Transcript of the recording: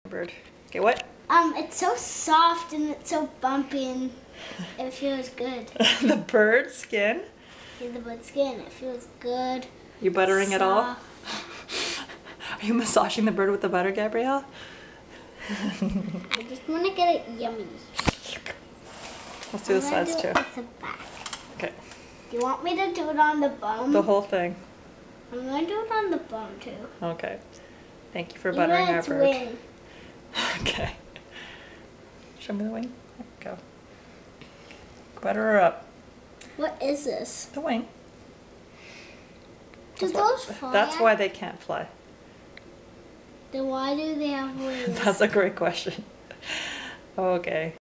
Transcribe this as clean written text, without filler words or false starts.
Bird. Okay, what? It's so soft and it's so bumpy and it feels good. The bird skin? Yeah, the bird skin, it feels good. You buttering it all? Soft. Are you massaging the bird with the butter, Gabrielle? I just want to get it yummy. Let's do the sides too. With the back. Okay. Do you want me to do it on the bum? The whole thing. I'm going to do it on the bum too. Okay. Thank you for buttering our bird. Wing. Okay. Show me the wing. There we go. Butter her up. What is this? The wing. Do those fly? That's why they can't fly. Then why do they have wings? That's a great question. Okay.